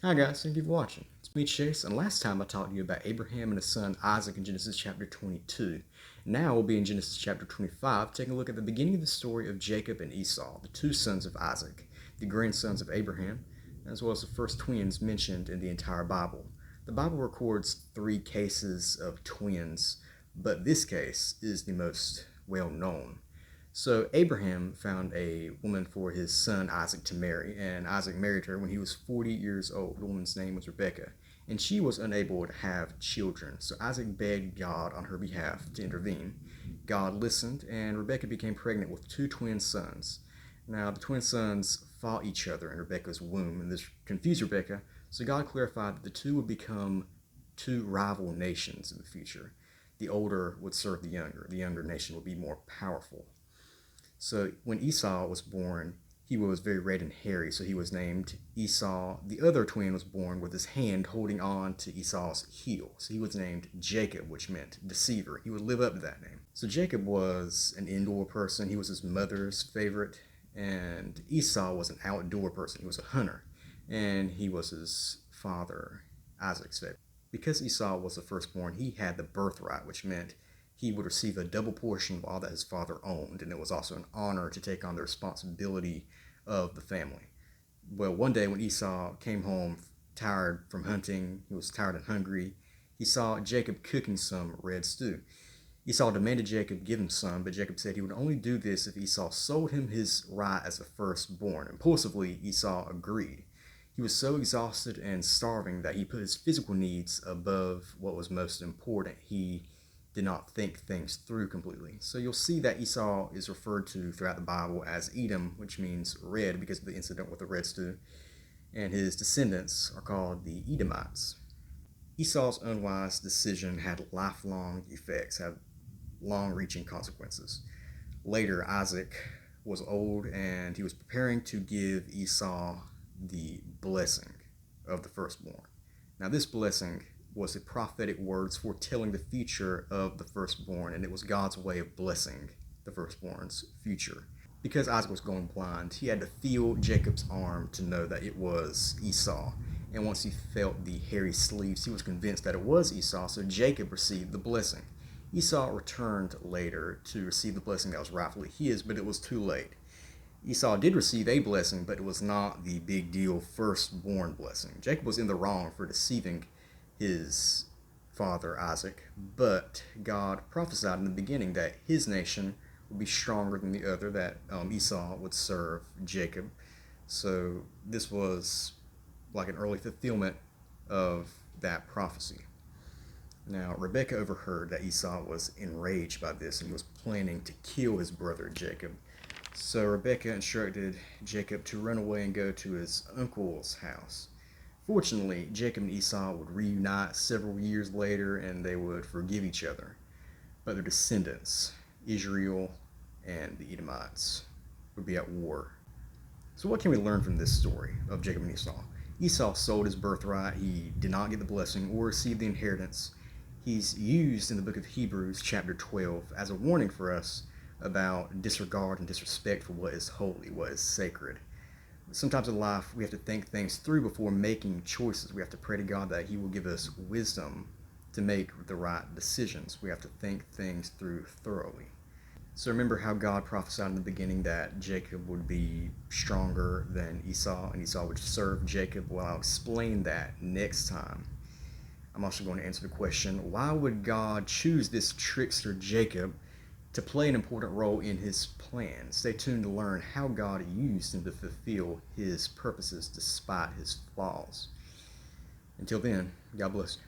Hi guys, thank you for watching. It's me Chase, and last time I talked to you about Abraham and his son Isaac in Genesis chapter 22. Now we'll be in Genesis chapter 25, taking a look at the beginning of the story of Jacob and Esau, the two sons of Isaac, the grandsons of Abraham, as well as the first twins mentioned in the entire Bible. The Bible records 3 cases of twins, but this case is the most well known. So Abraham found a woman for his son Isaac to marry, and Isaac married her when he was 40 years old. The woman's name was Rebekah, and she was unable to have children. So Isaac begged God on her behalf to intervene. God listened, and Rebekah became pregnant with 2 twin sons. Now, the twin sons fought each other in Rebekah's womb, and this confused Rebekah, so God clarified that the two would become 2 rival nations in the future. The older would serve the younger nation would be more powerful. So when Esau was born, he was very red and hairy, so he was named Esau. The other twin was born with his hand holding on to Esau's heel, so he was named Jacob, which meant deceiver. He would live up to that name. So Jacob was an indoor person. He was his mother's favorite, and Esau was an outdoor person. He was a hunter, and he was his father Isaac's favorite. Because Esau was the firstborn, he had the birthright, which meant he would receive a double portion of all that his father owned, and it was also an honor to take on the responsibility of the family. Well, one day when Esau came home tired from hunting, he was tired and hungry, he saw Jacob cooking some red stew. Esau demanded Jacob give him some, but Jacob said he would only do this if Esau sold him his right as the firstborn. Impulsively, Esau agreed. He was so exhausted and starving that he put his physical needs above what was most important. He did not think things through completely. So you'll see that Esau is referred to throughout the Bible as Edom, which means red because of the incident with the red stew, and his descendants are called the Edomites. Esau's unwise decision had lifelong effects, had long-reaching consequences. Later, Isaac was old and he was preparing to give Esau the blessing of the firstborn. Now, this blessing was the prophetic words foretelling the future of the firstborn, and it was God's way of blessing the firstborn's future. Because Isaac was going blind, he had to feel Jacob's arm to know that it was Esau. And once he felt the hairy sleeves, he was convinced that it was Esau, so Jacob received the blessing. Esau returned later to receive the blessing that was rightfully his, but it was too late. Esau did receive a blessing, but it was not the big deal firstborn blessing. Jacob was in the wrong for deceiving his father Isaac, but God prophesied in the beginning that his nation would be stronger than the other, that Esau would serve Jacob. So this was like an early fulfillment of that prophecy. Now, Rebekah overheard that Esau was enraged by this and he was planning to kill his brother Jacob. So Rebekah instructed Jacob to run away and go to his uncle's house. Fortunately, Jacob and Esau would reunite several years later and they would forgive each other. But their descendants, Israel and the Edomites, would be at war. So what can we learn from this story of Jacob and Esau? Esau sold his birthright. He did not get the blessing or receive the inheritance. He's used in the book of Hebrews chapter 12 as a warning for us about disregard and disrespect for what is holy, what is sacred. Sometimes in life we have to think things through before making choices. We have to pray to God that He will give us wisdom to make the right decisions. We have to think things through thoroughly. So remember how God prophesied in the beginning that Jacob would be stronger than Esau and Esau would serve Jacob? Well, I'll explain that next time. I'm also going to answer the question, why would God choose this trickster Jacob to play an important role in his plan? Stay tuned to learn how God used him to fulfill his purposes despite his flaws. Until then, God bless you.